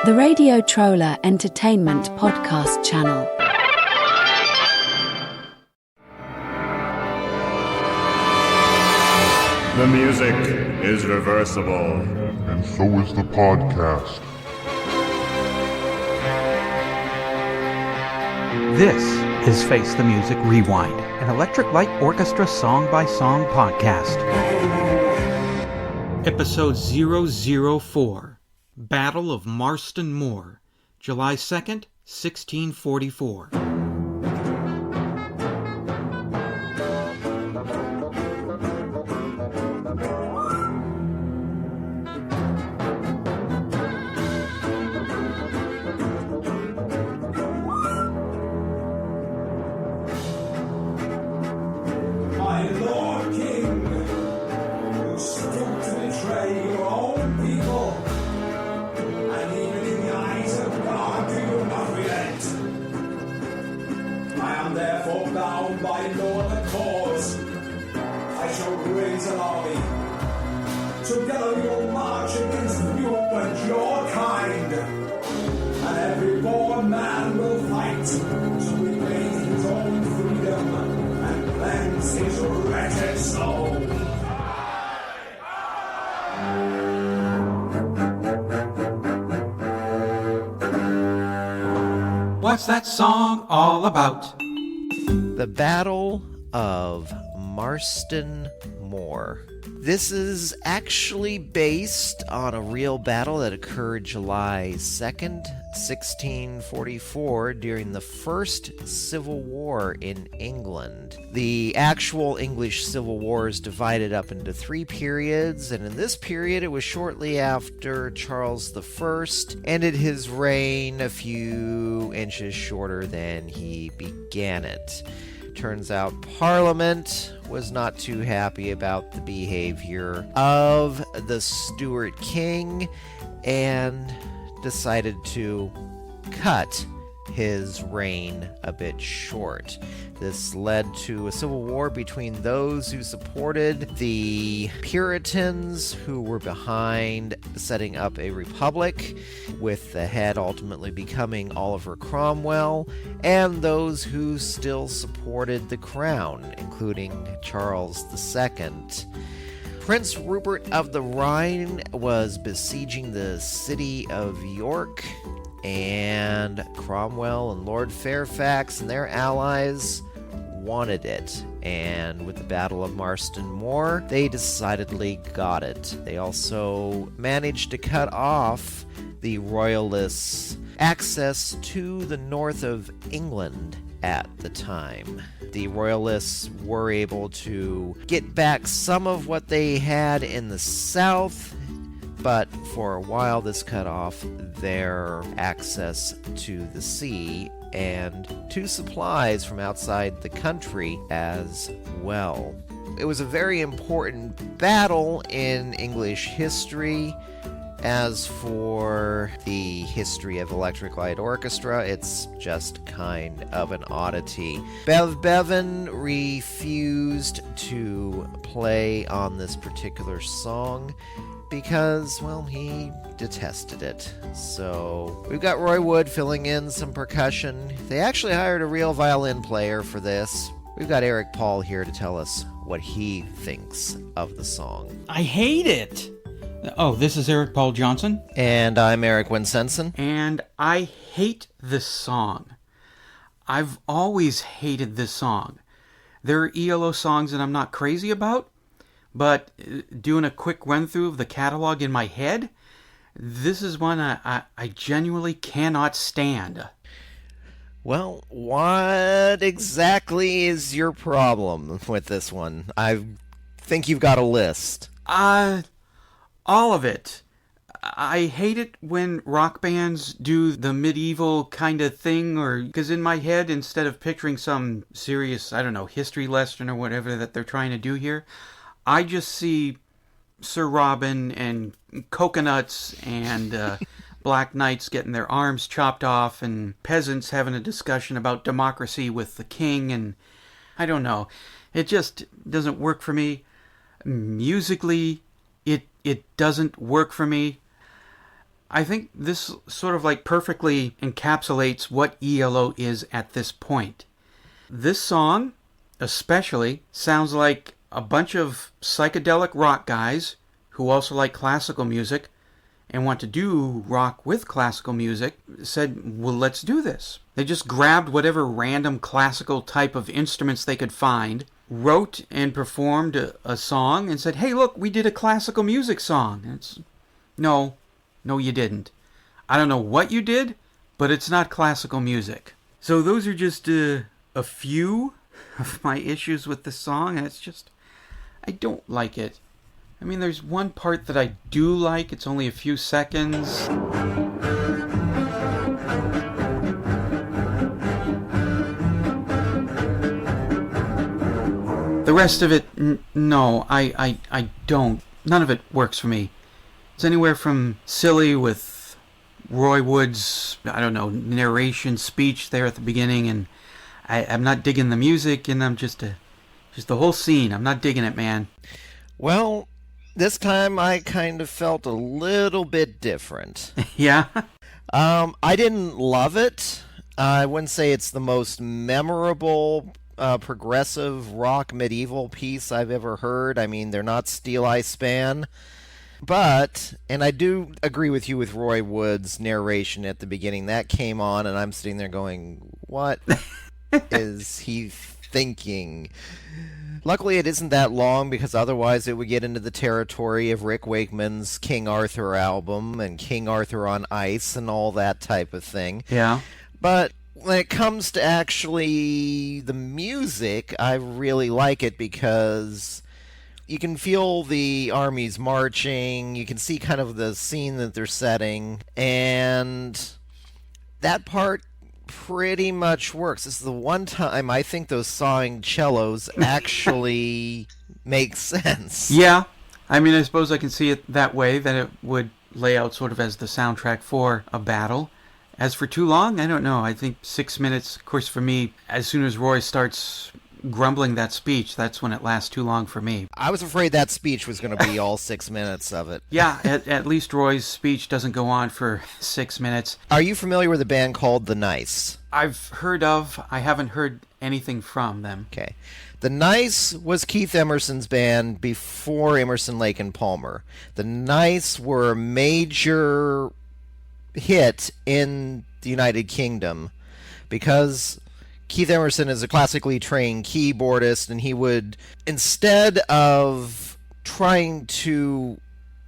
the Radio Troller Entertainment Podcast channel. The music is reversible. And so is the podcast. This is Face the Music Rewind, an Electric Light Orchestra song-by-song podcast. Episode 004, Battle of Marston Moor, July 2nd, 1644. Together you'll march against you and your kind, and every born man will fight to regain his own freedom and cleanse his wretched soul. What's that song all about? The Battle of Marston Moor. This is actually based on a real battle that occurred July 2nd, 1644, during the First Civil War in England. The actual English Civil War is divided up into three periods, and in this period it was shortly after Charles I ended his reign, a few inches shorter than he began it. Turns out Parliament was not too happy about the behavior of the Stuart king and decided to cut his reign a bit short. This led to a civil war between those who supported the Puritans, who were behind setting up a republic, with the head ultimately becoming Oliver Cromwell, and those who still supported the crown, including Charles II. Prince Rupert of the Rhine was besieging the city of York, and Cromwell and Lord Fairfax and their allies wanted it. And with the Battle of Marston Moor, they decidedly got it. They also managed to cut off the Royalists' access to the north of England at the time. The Royalists were able to get back some of what they had in the south, but for a while this cut off their access to the sea and to supplies from outside the country as well. It was a very important battle in English history. As for the history of Electric Light Orchestra, it's just kind of an oddity. Bev Bevan refused to play on this particular song because, well, he detested it. So we've got Roy Wood filling in some percussion. They actually hired a real violin player for this. We've got Eric Paul here to tell us what he thinks of the song. I hate it! Oh, this is Eric Paul Johnson. And I'm Eric Winsenson. And I hate this song. I've always hated this song. There are E.L.O. songs that I'm not crazy about, but doing a quick run-through of the catalog in my head, this is one I genuinely cannot stand. Well, what exactly is your problem with this one? I think you've got a list. All of it. I hate it when rock bands do the medieval kind of thing, or because in my head, instead of picturing some serious, history lesson or whatever that they're trying to do here, I just see Sir Robin and coconuts and black knights getting their arms chopped off and peasants having a discussion about democracy with the king, and I don't know. It just doesn't work for me. Musically, it doesn't work for me. I think this sort of like perfectly encapsulates what E.L.O. is at this point. This song, especially, sounds like a bunch of psychedelic rock guys who also like classical music and want to do rock with classical music said, well, let's do this. They just grabbed whatever random classical type of instruments they could find, wrote and performed a song, and said, hey, look, we did a classical music song. And it's, no, you didn't. I don't know what you did, but it's not classical music. So those are just a few of my issues with the song, and it's just, I don't like it. I mean, there's one part that I do like. It's only a few seconds. The rest of it, no, I don't. None of it works for me. It's anywhere from silly with Roy Wood's, I don't know, narration speech there at the beginning, and I'm not digging the music, and I'm just the whole scene. I'm not digging it, man. Well, this time I kind of felt a little bit different. Yeah? I didn't love it. I wouldn't say it's the most memorable progressive rock medieval piece I've ever heard. I mean, they're not Steel Eye Span. But, and I do agree with you with Roy Wood's narration at the beginning. That came on, and I'm sitting there going, what is he thinking? Luckily, it isn't that long, because otherwise it would get into the territory of Rick Wakeman's King Arthur album and King Arthur on Ice and all that type of thing. Yeah. But when it comes to actually the music, I really like it because you can feel the armies marching, you can see kind of the scene that they're setting, and that part pretty much works. This is the one time I think those sawing cellos actually make sense. Yeah. I mean, I suppose I can see it that way, that it would lay out sort of as the soundtrack for a battle. As for too long, I don't know. I think 6 minutes, of course, for me, as soon as Roy starts grumbling that speech, that's when it lasts too long for me. I was afraid that speech was going to be all 6 minutes of it. Yeah, at least Roy's speech doesn't go on for 6 minutes. Are you familiar with a band called The Nice? I've heard of, I haven't heard anything from them. Okay. The Nice was Keith Emerson's band before Emerson, Lake and Palmer. The Nice were a major hit in the United Kingdom because Keith Emerson is a classically trained keyboardist, and he would, instead of trying to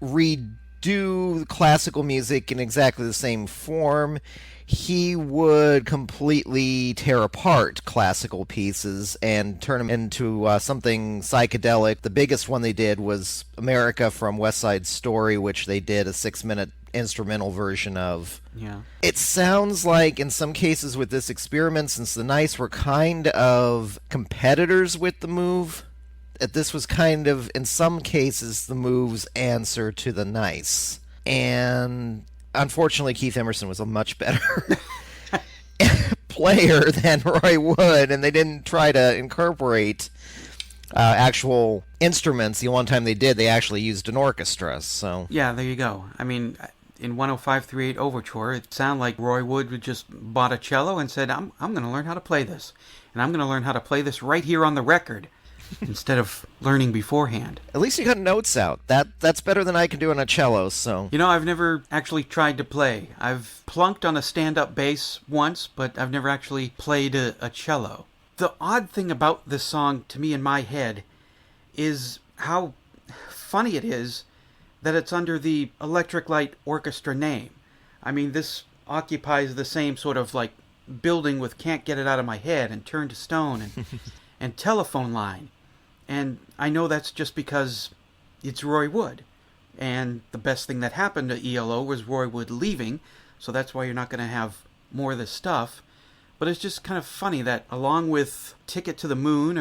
redo classical music in exactly the same form, he would completely tear apart classical pieces and turn them into something psychedelic. The biggest one they did was America from West Side Story, which they did a 6-minute instrumental version of. Yeah. It sounds like in some cases with this experiment, since the Nice were kind of competitors with the Move, that this was kind of, in some cases, the Move's answer to the Nice. And unfortunately, Keith Emerson was a much better player than Roy Wood, and they didn't try to incorporate actual instruments. The one time they did, they actually used an orchestra. So yeah, there you go. I mean, in 10538 Overture, it sounded like Roy Wood would just bought a cello and said, I'm going to learn how to play this. And I'm going to learn how to play this right here on the record instead of learning beforehand. At least you got notes out. That's better than I can do on a cello, so. You know, I've never actually tried to play. I've plunked on a stand-up bass once, but I've never actually played a cello. The odd thing about this song, to me in my head, is how funny it is that it's under the Electric Light Orchestra name. I mean, this occupies the same sort of like building with Can't Get It Out of My Head and Turn to Stone and, and Telephone Line. And I know that's just because it's Roy Wood. And the best thing that happened to E.L.O. was Roy Wood leaving, so that's why you're not going to have more of this stuff. But it's just kind of funny that along with Ticket to the Moon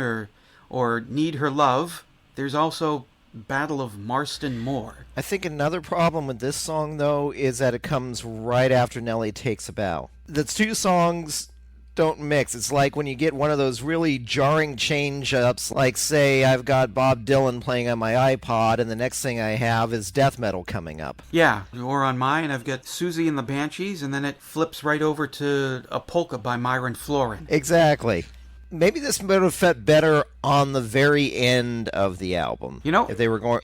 or Need Her Love, there's also Battle of Marston Moor. I think another problem with this song, though, is that it comes right after Nellie Takes a Bow. The two songs don't mix. It's like when you get one of those really jarring change-ups, like, say, I've got Bob Dylan playing on my iPod, and the next thing I have is death metal coming up. Yeah, or on mine, I've got Susie and the Banshees, and then it flips right over to a polka by Myron Florin. Exactly. Maybe this would have fit better on the very end of the album. You know, if they were going...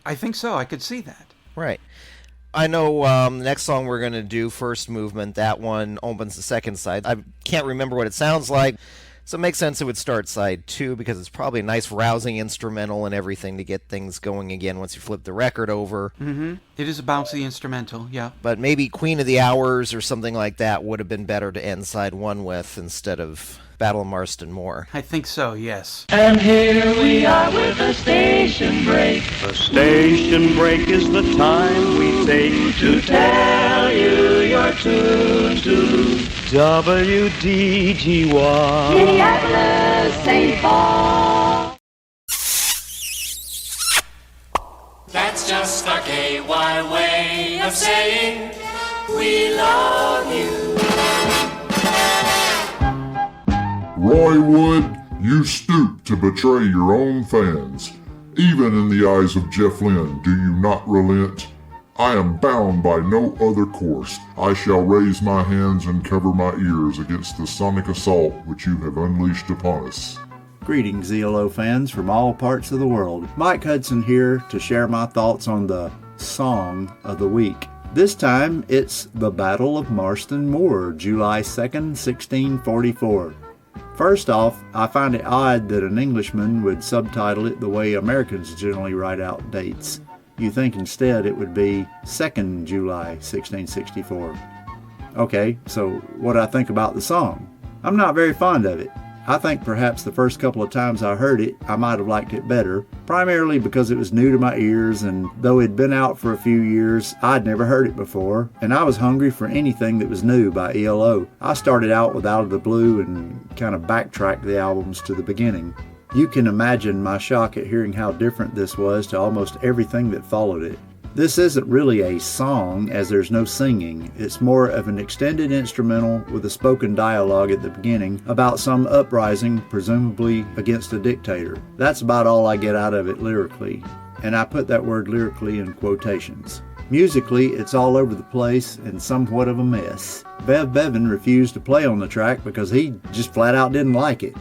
I think so. I could see that. Right. I know the next song we're going to do, First Movement, that one opens the second side. I can't remember what it sounds like, so it makes sense it would start side 2 because it's probably a nice rousing instrumental and everything to get things going again once you flip the record over. Mm-hmm. It is a bouncy instrumental, yeah. But maybe Queen of the Hours or something like that would have been better to end side 1 with instead of Battle of Marston Moor. I think so, yes. And here we are with a station break. A station break is the time we take to tell you your tune to WDGY. Minneapolis, St. Paul. That's just a KY way of saying we love you. Roy Wood, you stoop to betray your own fans. Even in the eyes of Jeff Lynne, do you not relent? I am bound by no other course. I shall raise my hands and cover my ears against the sonic assault which you have unleashed upon us. Greetings, E.L.O. fans from all parts of the world. Mike Hudson here to share my thoughts on the Song of the Week. This time, it's The Battle of Marston Moor, July 2nd, 1644. First off, I find it odd that an Englishman would subtitle it the way Americans generally write out dates. You think instead it would be 2nd July 1664. Okay, so what do I think about the song? I'm not very fond of it. I think perhaps the first couple of times I heard it, I might have liked it better, primarily because it was new to my ears, and though it'd been out for a few years, I'd never heard it before, and I was hungry for anything that was new by E.L.O. I started out with Out of the Blue and kind of backtracked the albums to the beginning. You can imagine my shock at hearing how different this was to almost everything that followed it. This isn't really a song, as there's no singing. It's more of an extended instrumental with a spoken dialogue at the beginning about some uprising, presumably against a dictator. That's about all I get out of it lyrically, and I put that word lyrically in quotations. Musically, it's all over the place and somewhat of a mess. Bev Bevan refused to play on the track because he just flat out didn't like it.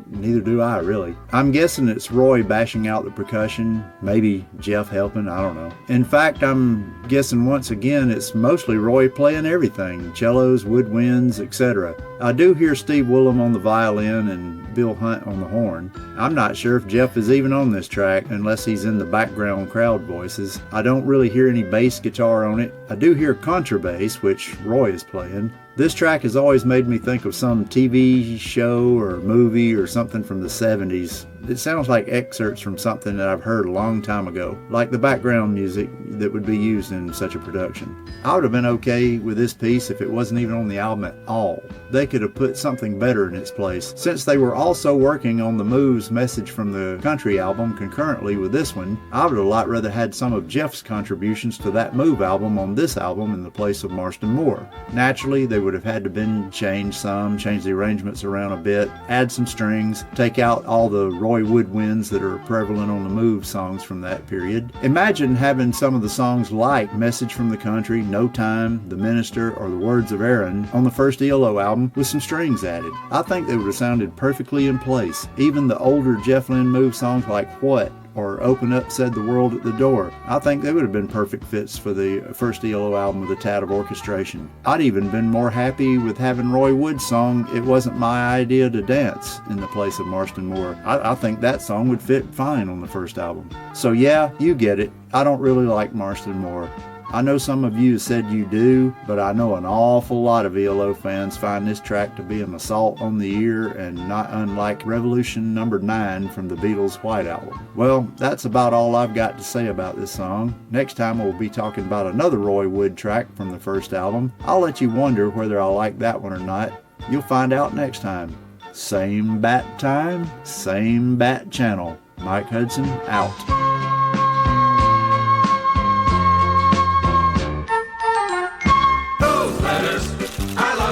Neither do I, really. I'm guessing it's Roy bashing out the percussion, maybe Jeff helping, I don't know. In fact, I'm guessing once again it's mostly Roy playing everything, cellos, woodwinds, etc. I do hear Steve Willem on the violin and Bill Hunt on the horn. I'm not sure if Jeff is even on this track unless he's in the background crowd voices. I don't really hear any bass guitar on it. I do hear contrabass, which Roy is playing. This track has always made me think of some TV show or movie or something from the 70s. It sounds like excerpts from something that I've heard a long time ago, like the background music that would be used in such a production. I would have been okay with this piece if it wasn't even on the album at all. They could have put something better in its place. Since they were also working on the Moves Message from the Country album concurrently with this one, I would have a lot rather had some of Jeff's contributions to that Move album on this album in the place of Marston Moor. Naturally, they would have had to been change the arrangements around a bit, add some strings, take out all the Roy woodwinds that are prevalent on the Move songs from that period. Imagine having some of the songs like Message from the Country, No Time, The Minister, or The Words of Aaron on the first E.L.O. album with some strings added. I think they would have sounded perfectly in place. Even the older Jeff Lynne Move songs like What? Or Open Up Said the World at the Door. I think they would have been perfect fits for the first E.L.O. album with a tad of orchestration. I'd even been more happy with having Roy Wood's song It Wasn't My Idea to Dance in the place of Marston Moor. I think that song would fit fine on the first album. So yeah, you get it. I don't really like Marston Moor. I know some of you said you do, but I know an awful lot of E.L.O. fans find this track to be an assault on the ear and not unlike Revolution No. 9 from the Beatles' White Album. Well, that's about all I've got to say about this song. Next time we'll be talking about another Roy Wood track from the first album. I'll let you wonder whether I like that one or not. You'll find out next time. Same bat time, same bat channel. Mike Hudson, out.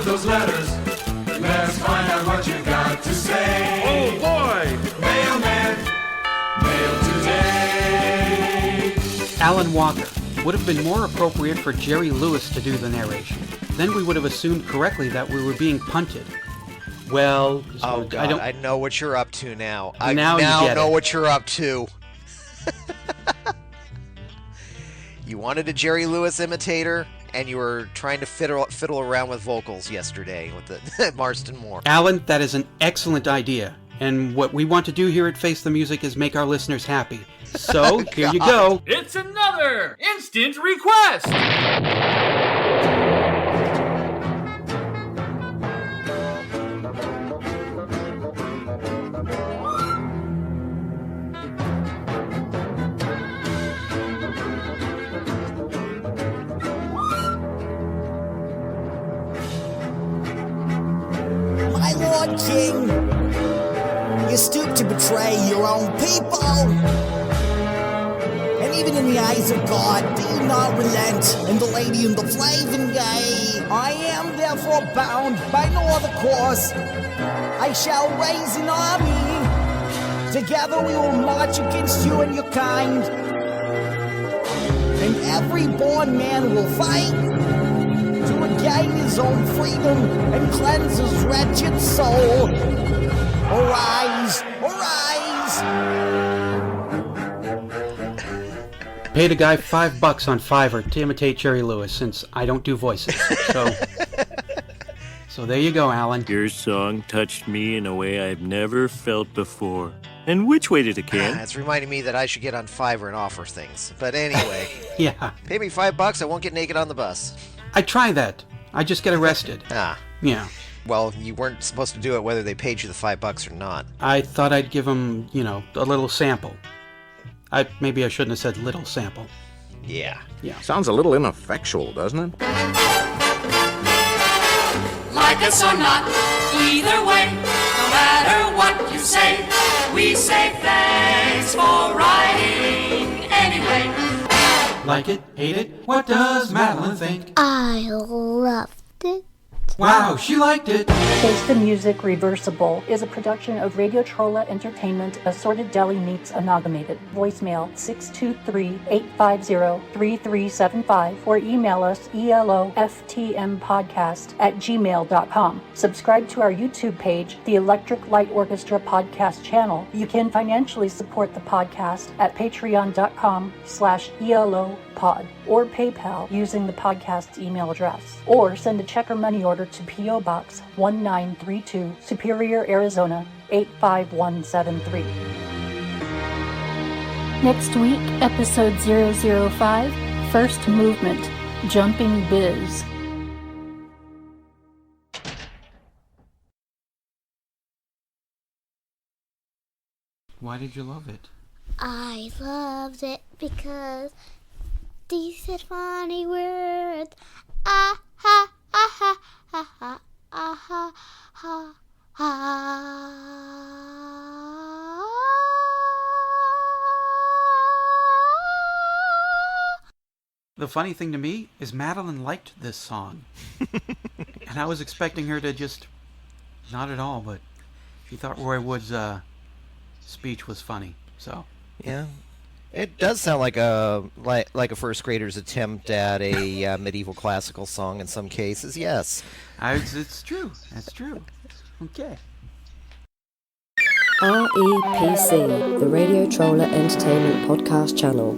Those letters, Alan Walker. Would have been more appropriate for Jerry Lewis to do the narration. Then we would have assumed correctly that we were being punted. Well, oh God, I know what you're up to now. I now know what you're up to. You wanted a Jerry Lewis imitator, and you were trying to fiddle around with vocals yesterday with the Marston Moor. Alan, that is an excellent idea. And what we want to do here at Face the Music is make our listeners happy. So, here you go. It's another instant request! My Lord King, you stoop to betray your own people. And even in the eyes of God, do you not relent? And the lady in the flavin' gay, I am therefore bound by no other course. I shall raise an army. Together we will march against you and your kind. And every born man will fight to regain his own freedom and cleanse his wretched soul. Arise, arise! Paid a guy $5 on Fiverr to imitate Jerry Lewis since I don't do voices. So there you go, Alan. Your song touched me in a way I've never felt before. And which way did it, Ken? It's reminding me that I should get on Fiverr and offer things. But anyway. Yeah. Pay me $5, I won't get naked on the bus. I try that. I just get arrested. Yeah. Well, you weren't supposed to do it whether they paid you the $5 or not. I thought I'd give them, a little sample. Maybe I shouldn't have said little sample. Yeah. Sounds a little ineffectual, doesn't it? Like us or not, either way, no matter what you say, we say thanks for writing anyway. Like it, hate it, what does Madeline think? I loved it. Wow, she liked it. Face the Music Reversible is a production of Radio Trolla Entertainment, Assorted Deli Meats Amalgamated. Voicemail 623-850-3375 or email us ELOFTMpodcast@gmail.com. Subscribe to our YouTube page, the Electric Light Orchestra podcast channel. You can financially support the podcast at patreon.com/ELOpod or PayPal using the podcast's email address, or send a check or money order to P.O. Box 1932, Superior, Arizona 85173. Next week, episode 005, First Movement, Jumping Biz. Why did you love it? I loved it because these said funny words. Ah ha ah ha ha ha ah ha ha ha. The funny thing to me is Madeline liked this song. And I was expecting her to just, not at all, but she thought Roy Wood's speech was funny. So yeah, it does sound like a first grader's attempt at a medieval classical song in some cases. Yes, it's true. That's true. Okay. REPC, the Radio Trolla Entertainment Podcast Channel.